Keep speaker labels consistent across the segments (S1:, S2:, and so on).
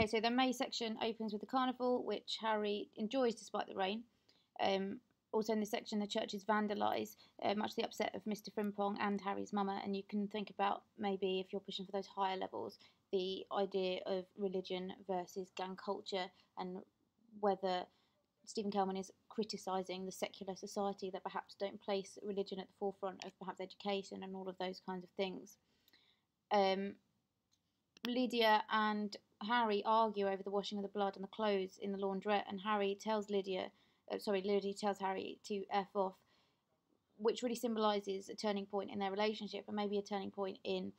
S1: Okay, so the May section opens with the carnival, which Harry enjoys despite the rain. Also in this section, the church is vandalised, much to the upset of Mr. Frimpong and Harry's mama. And you can think about, maybe if you're pushing for those higher levels, the idea of religion versus gang culture, and whether Stephen Kelman is criticising the secular society that perhaps don't place religion at the forefront of perhaps education and all of those kinds of things. Lydia and Harry argue over the washing of the blood and the clothes in the laundrette, and Lydia tells Harry to F off, which really symbolises a turning point in their relationship, and maybe a turning point in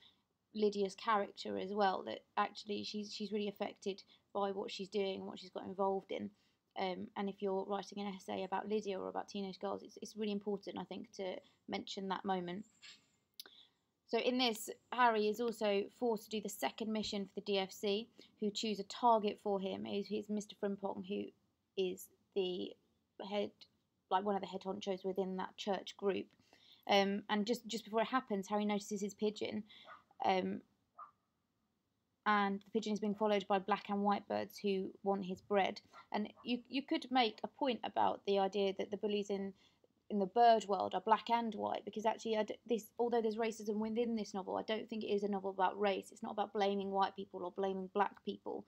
S1: Lydia's character as well, that actually she's really affected by what she's doing and what she's got involved in. And if you're writing an essay about Lydia or about teenage girls, it's really important, I think, to mention that moment. So in this, Harry is also forced to do the second mission for the DFC, who choose a target for him. He's Mr. Frimpong, who is the head, like one of the head honchos within that church group. And just before it happens, Harry notices his pigeon, and the pigeon is being followed by black and white birds who want his bread. And you could make a point about the idea that the bullies in the bird world are black and white, because actually although there's racism within this novel, I don't think it is a novel about race. It's not about blaming white people or blaming black people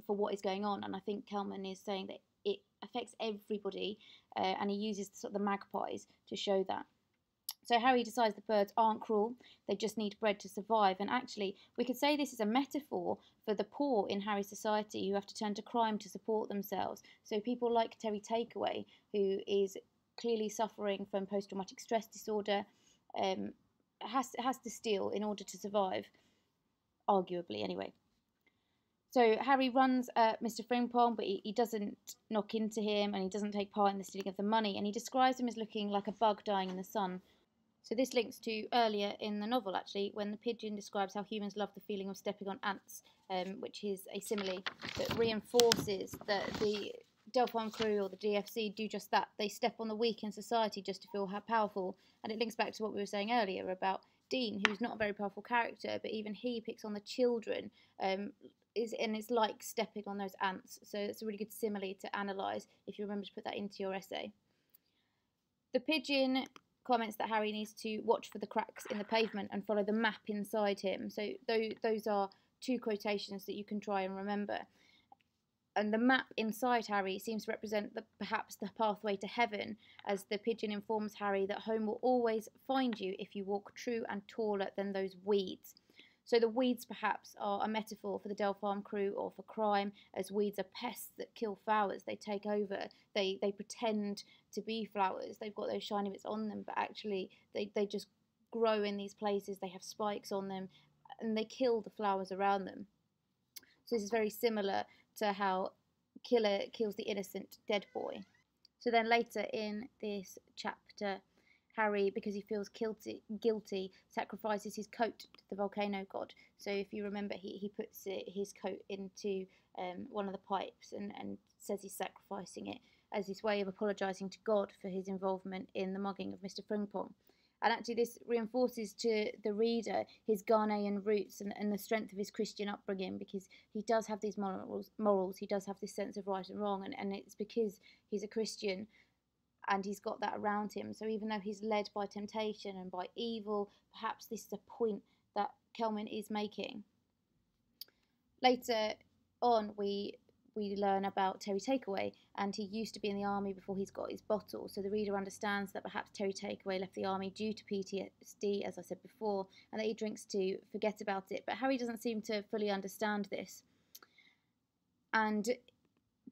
S1: for what is going on. And I think Kelman is saying that it affects everybody, and he uses sort of the magpies to show that. So Harry decides the birds aren't cruel, they just need bread to survive. And actually, we could say this is a metaphor for the poor in Harry's society who have to turn to crime to support themselves. So people like Terry Takeaway, who is clearly suffering from post-traumatic stress disorder, has to steal in order to survive, arguably anyway. So Harry runs at Mr. Frimpong, but he doesn't knock into him, and he doesn't take part in the stealing of the money, and he describes him as looking like a bug dying in the sun. So this links to earlier in the novel, actually, when the pigeon describes how humans love the feeling of stepping on ants, which is a simile that reinforces that the Del Farm crew or the DFC do just that. They step on the weak in society just to feel how powerful. And it links back to what we were saying earlier about Dean, who's not a very powerful character, but even he picks on the children, and it's like stepping on those ants. So it's a really good simile to analyse if you remember to put that into your essay. The pigeon comments that Harry needs to watch for the cracks in the pavement and follow the map inside him. So those are two quotations that you can try and remember. And the map inside Harry seems to represent perhaps the pathway to heaven, as the pigeon informs Harry that home will always find you if you walk true and taller than those weeds. So the weeds perhaps are a metaphor for the Del Farm crew or for crime, as weeds are pests that kill flowers. They take over, they pretend to be flowers. They've got those shiny bits on them, but actually they just grow in these places. They have spikes on them, and they kill the flowers around them. So this is very similar to how Killer kills the innocent dead boy. So then later in this chapter, Harry, because he feels guilty, sacrifices his coat to the volcano god. So if you remember, he puts his coat into one of the pipes and says he's sacrificing it as his way of apologising to God for his involvement in the mugging of Mr. Frimpong. And actually this reinforces to the reader his Ghanaian roots and the strength of his Christian upbringing, because he does have these morals, he does have this sense of right and wrong, and it's because he's a Christian and he's got that around him. So even though he's led by temptation and by evil, perhaps this is a point that Kelman is making. Later on, we learn about Terry Takeaway, and he used to be in the army before he's got his bottle. So the reader understands that perhaps Terry Takeaway left the army due to PTSD, as I said before, and that he drinks to forget about it. But Harry doesn't seem to fully understand this. And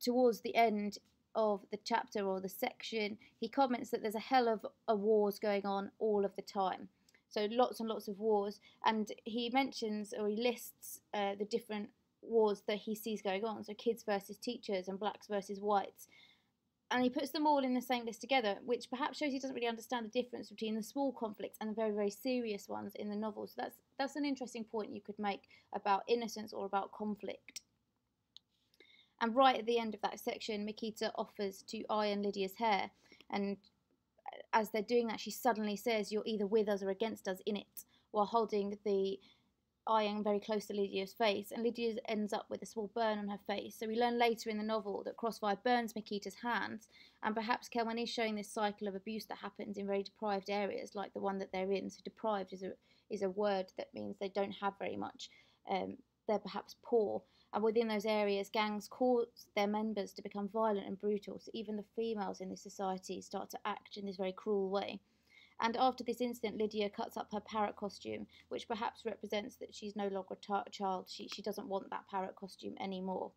S1: towards the end of the chapter or the section, he comments that there's a hell of a wars going on all of the time. So lots and lots of wars, and he mentions, or he lists the different wars that he sees going on. So kids versus teachers and blacks versus whites. And he puts them all in the same list together, which perhaps shows he doesn't really understand the difference between the small conflicts and the very, very serious ones in the novel. So that's an interesting point you could make about innocence or about conflict. And right at the end of that section, Mikita offers to iron Lydia's hair. And as they're doing that, she suddenly says, "You're either with us or against us in it," while holding the eyeing very close to Lydia's face, and Lydia ends up with a small burn on her face. So we learn later in the novel that Crossfire burns Mikita's hands, and perhaps Kelman is showing this cycle of abuse that happens in very deprived areas, like the one that they're in. So deprived is a word that means they don't have very much. They're perhaps poor, and within those areas, gangs cause their members to become violent and brutal. So even the females in this society start to act in this very cruel way. And after this incident, Lydia cuts up her parrot costume, which perhaps represents that she's no longer a child. She doesn't want that parrot costume anymore.